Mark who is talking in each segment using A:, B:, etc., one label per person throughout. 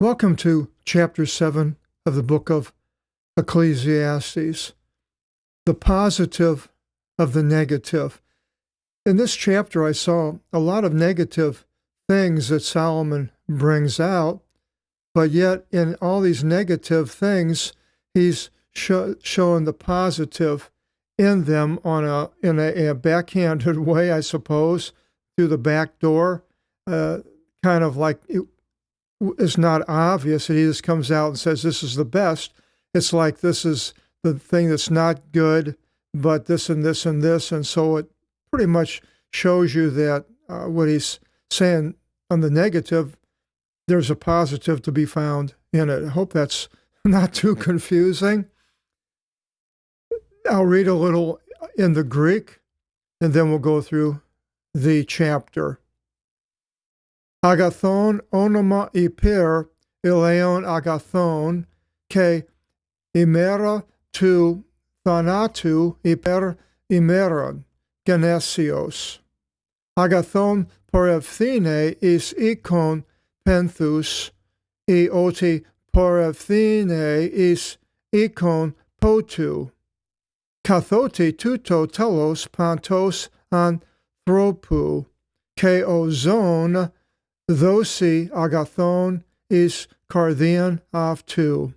A: Welcome to Chapter 7 of the book of Ecclesiastes, the positive of the negative. In this chapter, I saw a lot of negative things that Solomon brings out, but yet in all these negative things, he's showing the positive in them in a backhanded way, I suppose, through the back door, kind of like it's not obvious, and he just comes out and says, this is the best. It's like this is the thing that's not good, but this and this and this. And so it pretty much shows you that what he's saying on the negative, there's a positive to be found in it. I hope that's not too confusing. I'll read a little in the Greek, and then we'll go through the chapter. Agathon onoma hyper eleon agathon ke imera tu thanatu hyper imeron genesios. Agathon poreuthine is ikon penthus, e oti poreuthine is ikon potu. Kathoti tuto telos pantos anthropu, ke ozon Thosi agathon is Carthian of two.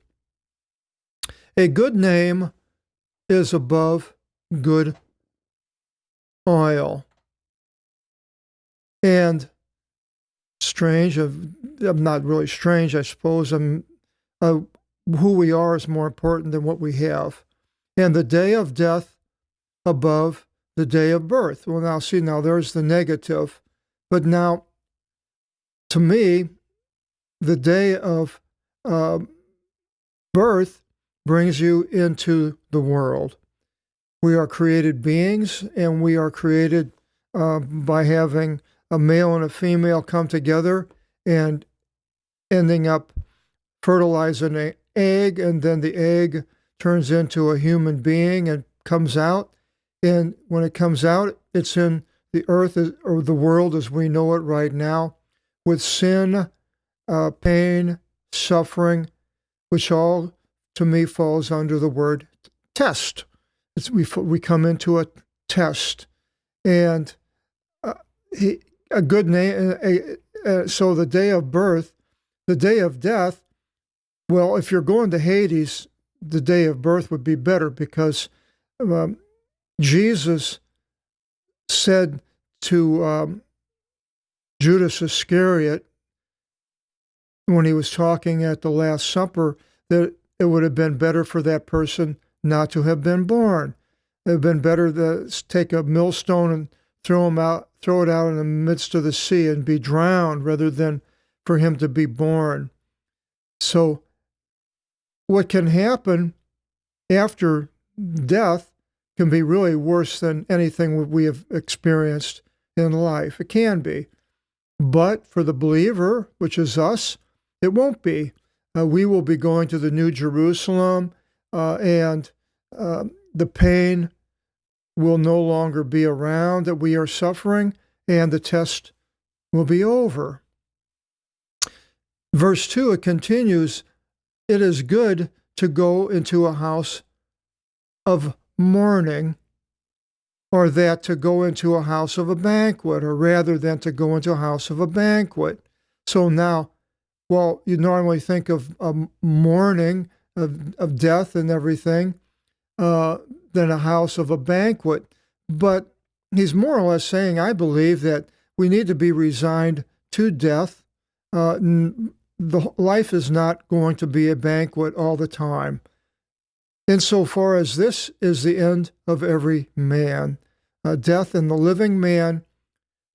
A: A good name is above good oil. And strange, I'm not really strange, I suppose. Who we are is more important than what we have. And the day of death above the day of birth. Well, now there's the negative. But now, to me, the day of birth brings you into the world. We are created beings, and we are created by having a male and a female come together and ending up fertilizing an egg, and then the egg turns into a human being and comes out. And when it comes out, it's in the earth or the world as we know it right now, with sin, pain, suffering, which all, to me, falls under the word test. We come into a test. And a good name, so the day of birth, the day of death, well, if you're going to Hades, the day of birth would be better, because Jesus said to Judas Iscariot, when he was talking at the Last Supper, that it would have been better for that person not to have been born. It would have been better to take a millstone and throw it out in the midst of the sea and be drowned, rather than for him to be born. So what can happen after death can be really worse than anything we have experienced in life. It can be. But for the believer, which is us, it won't be. We will be going to the New Jerusalem, and the pain will no longer be around that we are suffering, and the test will be over. Verse 2, it continues, it is good to go into a house of mourning, or that to go into a house of a banquet, or rather than to go into a house of a banquet. So now, well, you normally think of mourning, of death and everything, than a house of a banquet. But he's more or less saying, I believe that we need to be resigned to death. The life is not going to be a banquet all the time. Insofar as this is the end of every man, death, and the living man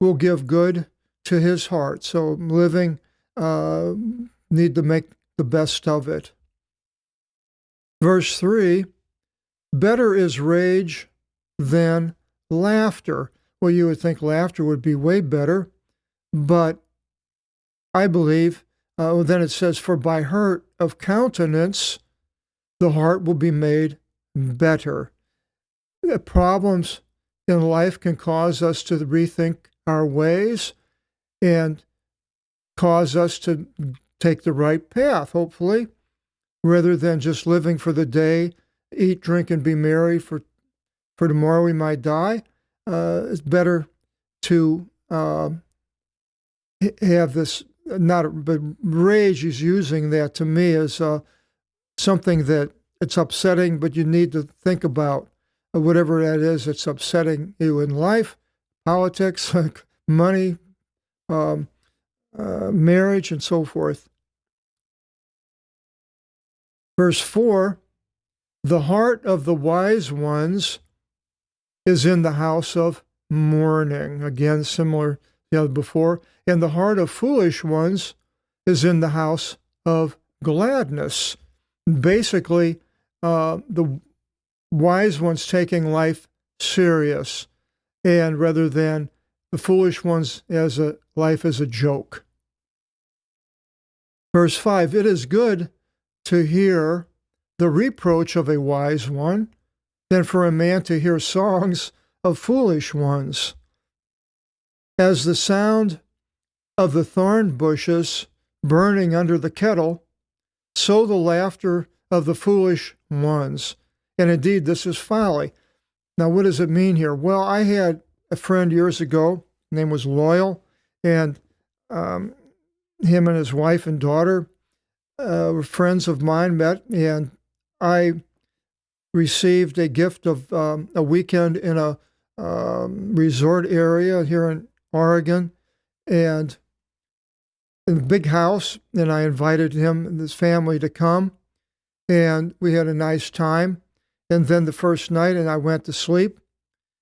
A: will give good to his heart. So living need to make the best of it. Verse 3, better is rage than laughter. Well, you would think laughter would be way better, but I believe, then it says, for by hurt of countenance, the heart will be made better. Problems in life can cause us to rethink our ways and cause us to take the right path, hopefully, rather than just living for the day, eat, drink, and be merry, for tomorrow we might die. It's better to have this, but rage is using that to me as something that it's upsetting, but you need to think about whatever that is that's upsetting you in life, politics, money, marriage, and so forth. Verse 4, the heart of the wise ones is in the house of mourning. Again, similar to the other before. And the heart of foolish ones is in the house of gladness. Basically, the wise ones taking life serious, and rather than the foolish ones as life as a joke. Verse 5, it is good to hear the reproach of a wise one than for a man to hear songs of foolish ones. As the sound of the thorn bushes burning under the kettle, so the laughter of the foolish ones. And indeed, this is folly. Now, what does it mean here? Well, I had a friend years ago, his name was Loyal, and him and his wife and daughter were friends of mine, met, and I received a gift of a weekend in a resort area here in Oregon, and in a big house, and I invited him and his family to come, and we had a nice time. And then the first night, and I went to sleep,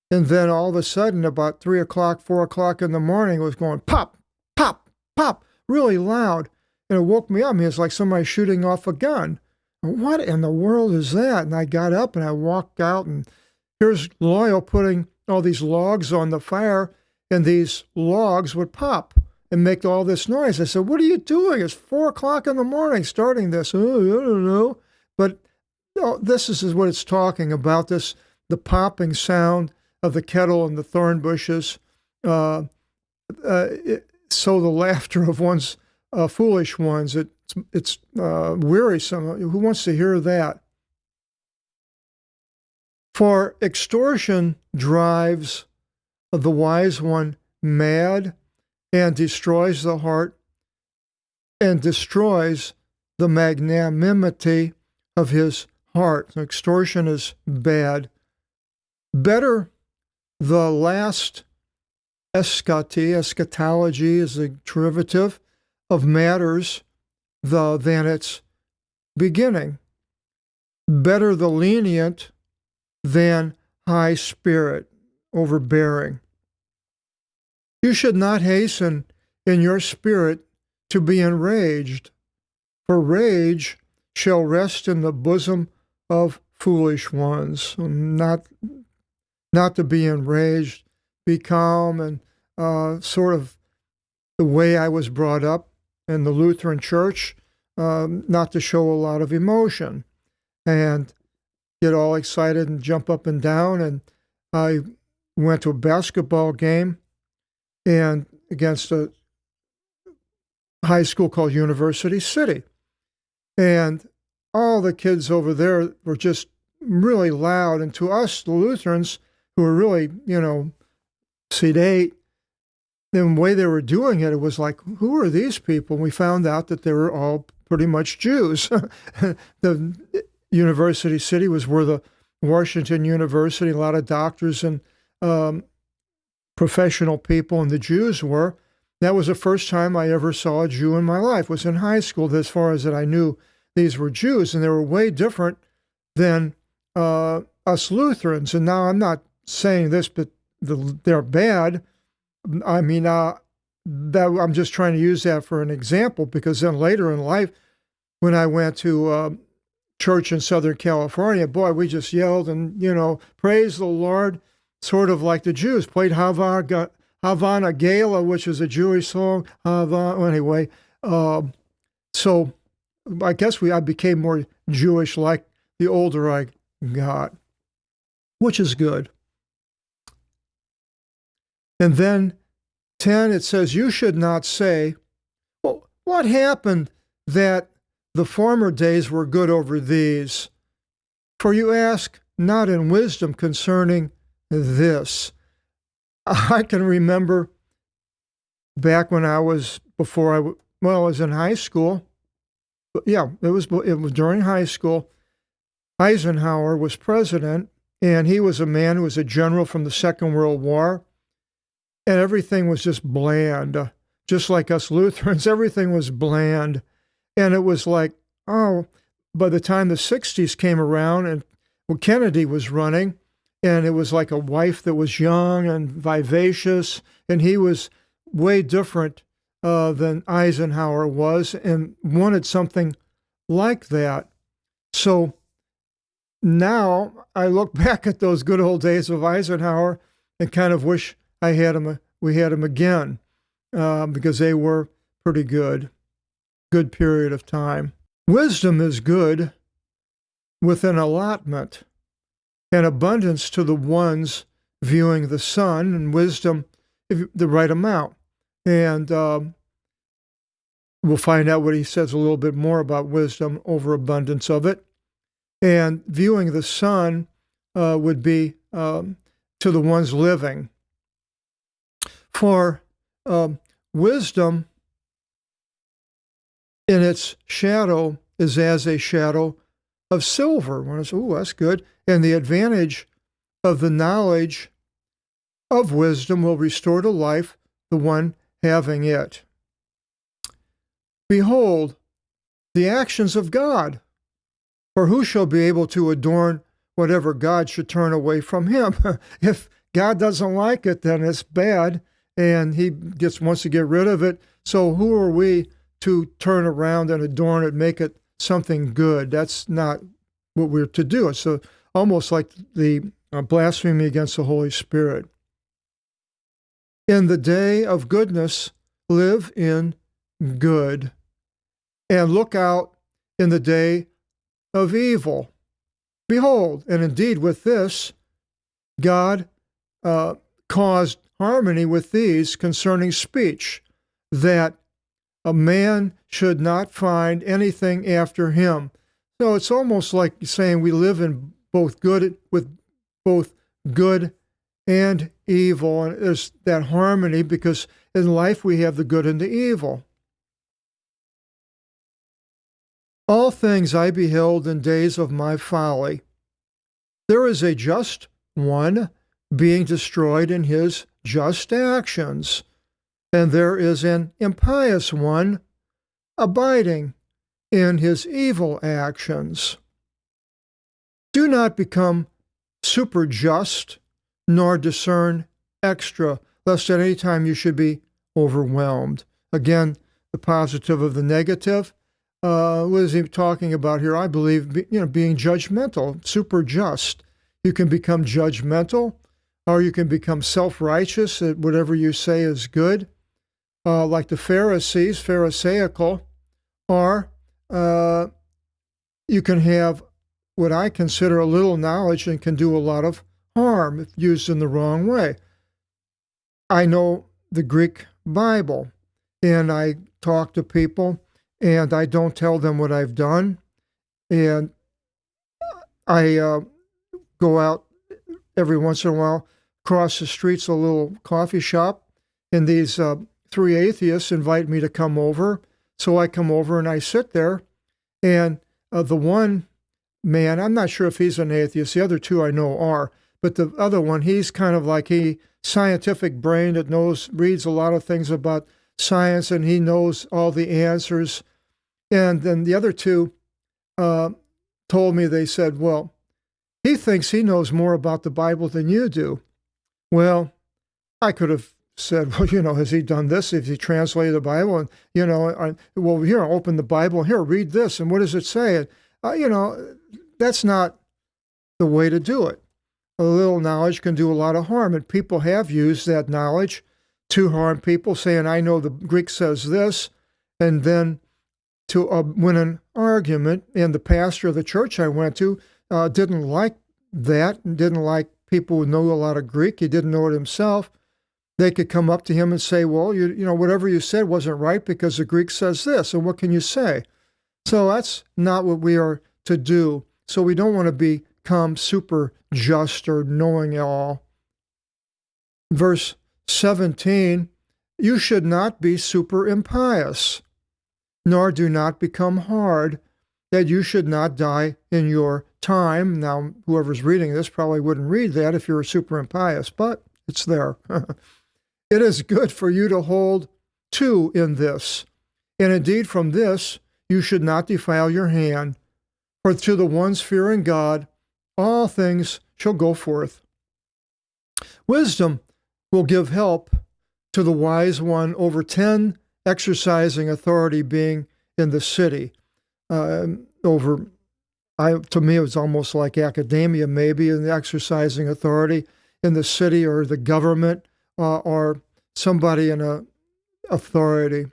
A: and then all of a sudden, about 3 o'clock, 4 o'clock in the morning, it was going pop, pop, pop, really loud, and it woke me up. It was like somebody shooting off a gun. What in the world is that? And I got up and I walked out, and here's Loyal putting all these logs on the fire, and these logs would pop and make all this noise. I said, what are you doing? It's 4 o'clock in the morning starting this. Oh, I don't know. But this is what it's talking about, the popping sound of the kettle and the thorn bushes. So the laughter of one's foolish ones, it's wearisome. Who wants to hear that? For extortion drives the wise one mad and destroys the heart and destroys the magnanimity of his heart. So extortion is bad. Better the last eschatology is a derivative of matters than its beginning. Better the lenient than high spirit, overbearing. You should not hasten in your spirit to be enraged, for rage shall rest in the bosom of foolish ones. Not to be enraged, be calm, and sort of the way I was brought up in the Lutheran Church, not to show a lot of emotion and get all excited and jump up and down. And I went to a basketball game and against a high school called University City. And all the kids over there were just really loud. And to us, the Lutherans, who were really, sedate, the way they were doing it, it was like, who are these people? And we found out that they were all pretty much Jews. The University City was where the Washington University, a lot of doctors and professional people, and the Jews were. That was the first time I ever saw a Jew in my life, was in high school, as far as that I knew these were Jews, and they were way different than us Lutherans. And now I'm not saying this, but they're bad. I mean, that I'm just trying to use that for an example, because then later in life, when I went to church in Southern California, boy, we just yelled and, praise the Lord, sort of like the Jews, played Havana Gala, which is a Jewish song. Anyway, so I guess I became more Jewish-like the older I got, which is good. And then 10, it says, you should not say, well, what happened that the former days were good over these. For you ask not in wisdom concerning this. I can remember back when I was, I was in high school. Yeah, it was during high school. Eisenhower was president, and he was a man who was a general from the Second World War, and everything was just bland. Just like us Lutherans, everything was bland. And it was like, oh, by the time the 60s came around and Kennedy was running, and it was like a wife that was young and vivacious, and he was way different than Eisenhower was and wanted something like that. So now I look back at those good old days of Eisenhower and kind of wish we had him again, because they were pretty good period of time. Wisdom is good with an allotment and abundance to the ones viewing the sun, and wisdom the right amount. And we'll find out what he says a little bit more about wisdom, overabundance of it. And viewing the sun would be to the ones living. For wisdom in its shadow is as a shadow of silver. One is, oh, that's good. And the advantage of the knowledge of wisdom will restore to life the one having it. Behold, the actions of God. For who shall be able to adorn whatever God should turn away from him? If God doesn't like it, then it's bad, and he wants to get rid of it. So who are we to turn around and adorn it, make it something good? That's not what we're to do. It's almost like the blasphemy against the Holy Spirit. In the day of goodness, live in good, and look out in the day of evil. Behold, and indeed with this, God caused harmony with these concerning speech, that a man should not find anything after him. So it's almost like saying we live in both good, with both good and evil, and there's that harmony, because in life we have the good and the evil. All things I beheld in days of my folly. There is a just one being destroyed in his just actions, and there is an impious one abiding in his evil actions. Do not become super just, nor discern extra, lest at any time you should be overwhelmed. Again, the positive of the negative. What is he talking about here? I believe, being judgmental, super just. You can become judgmental, or you can become self-righteous that whatever you say is good, like the Pharisees, Pharisaical, or you can have what I consider a little knowledge and can do a lot of harm if used in the wrong way. I know the Greek Bible, and I talk to people, and I don't tell them what I've done, and I go out every once in a while, cross the streets, a little coffee shop, and these three atheists invite me to come over. So I come over and I sit there, and the one man, I'm not sure if he's an atheist, the other two I know are, but the other one, he's kind of like scientific brain that reads a lot of things about science, and he knows all the answers. And then the other two told me, they said, well, he thinks he knows more about the Bible than you do. Well, I could have said, well, has he done this? Has he translated the Bible? And, well, here, open the Bible. Here, read this. And what does it say? And, that's not the way to do it. A little knowledge can do a lot of harm. And people have used that knowledge to harm people, saying, I know the Greek says this. And then to win an argument. And the pastor of the church I went to didn't like that, and didn't like people who know a lot of Greek. He didn't know it himself. They could come up to him and say, well, whatever you said wasn't right because the Greek says this. And what can you say? So that's not what we are to do. So we don't want to become super just or knowing it all. Verse 17, you should not be super impious, nor do not become hard, that you should not die in your time. Now, whoever's reading this probably wouldn't read that if you're super impious, but it's there. It is good for you to hold to in this. And indeed, from this, you should not defile your hand, for to the ones fearing God, all things shall go forth. Wisdom will give help to the wise one over 10, exercising authority being in the city. To me, it was almost like academia, maybe, in the exercising authority in the city or the government or somebody in a authority.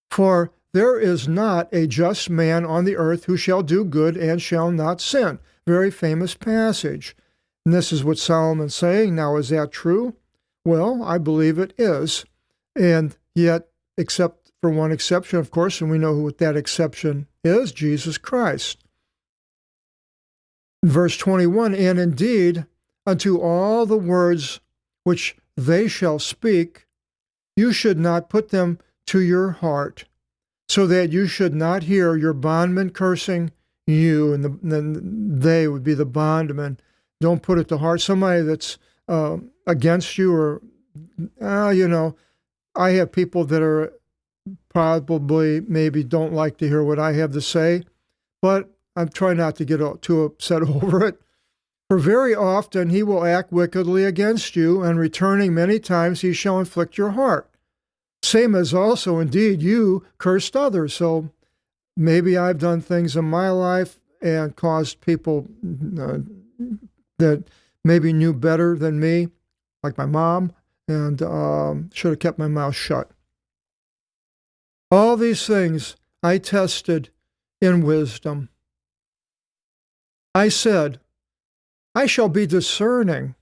A: For there is not a just man on the earth who shall do good and shall not sin. Very famous passage. And this is what Solomon's saying. Now, is that true? Well, I believe it is. And yet, except for one exception, of course, and we know what that exception is, Jesus Christ. Verse 21, and indeed, unto all the words which they shall speak, you should not put them to your heart, so that you should not hear your bondmen cursing you, and then they would be the bondmen. Don't put it to heart. Somebody that's against you, or, I have people that are probably maybe don't like to hear what I have to say, but I'm trying not to get too upset over it. For very often he will act wickedly against you, and returning many times he shall inflict your heart. Same as also, indeed, you cursed others. So maybe I've done things in my life and caused people that maybe knew better than me, like my mom, and should have kept my mouth shut. All these things I tested in wisdom. I said, I shall be discerning,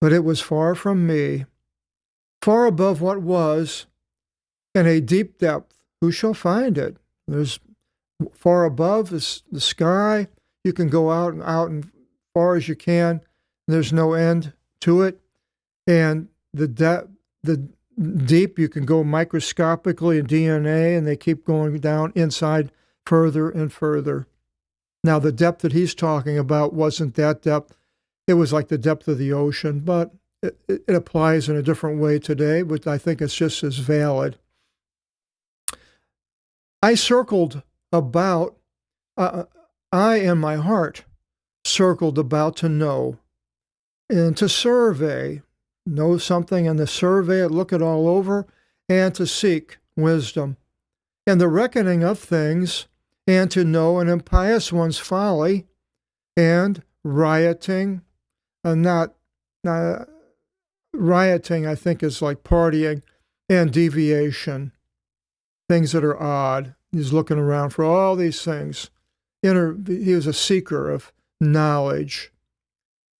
A: but it was far from me, far above what was, in a deep depth. Who shall find it? There's far above the sky. You can go out and far as you can. There's no end to it. And the deep, you can go microscopically in DNA, and they keep going down inside further and further. Now, the depth that he's talking about wasn't that depth. It was like the depth of the ocean, but it applies in a different way today, but I think it's just as valid. I circled about, I and my heart circled about to know and to survey, know something and to survey it, look it all over, and to seek wisdom and the reckoning of things, and to know an impious one's folly and rioting. Not rioting, I think, is like partying, and deviation. Things that are odd. He's looking around for all these things. He was a seeker of knowledge.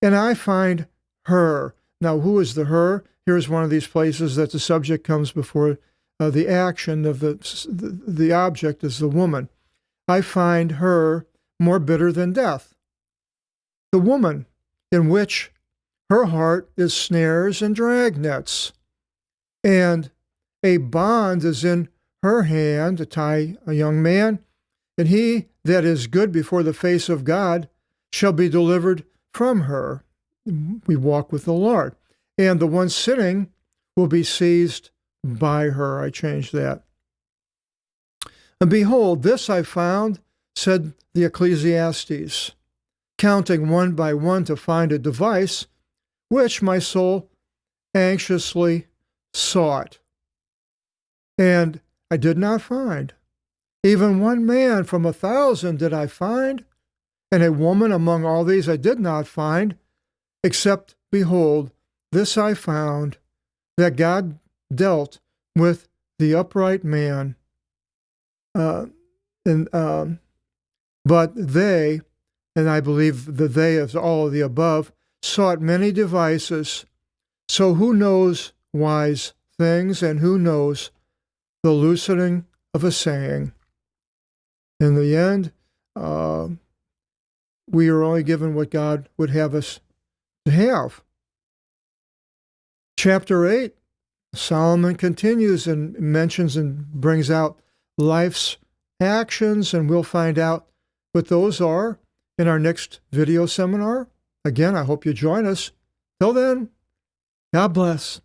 A: And I find her. Now, who is the her? Here's one of these places that the subject comes before the action of the object is the woman. I find her more bitter than death. The woman in which her heart is snares and dragnets, and a bond is in her hand to tie a young man, and he that is good before the face of God shall be delivered from her. We walk with the Lord. And the one sitting will be seized by her. I changed that. And behold, this I found, said the Ecclesiastes, counting one by one to find a device, which my soul anxiously sought. And I did not find. Even one man from 1,000 did I find, and a woman among all these I did not find, except, behold, this I found, that God dealt with the upright man. But they, and I believe the they is all of the above, sought many devices. So who knows wise things, and who knows the loosening of a saying? In the end, we are only given what God would have us to have. Chapter 8, Solomon continues and mentions and brings out life's actions, and we'll find out what those are in our next video seminar. Again, I hope you join us. Till then, God bless.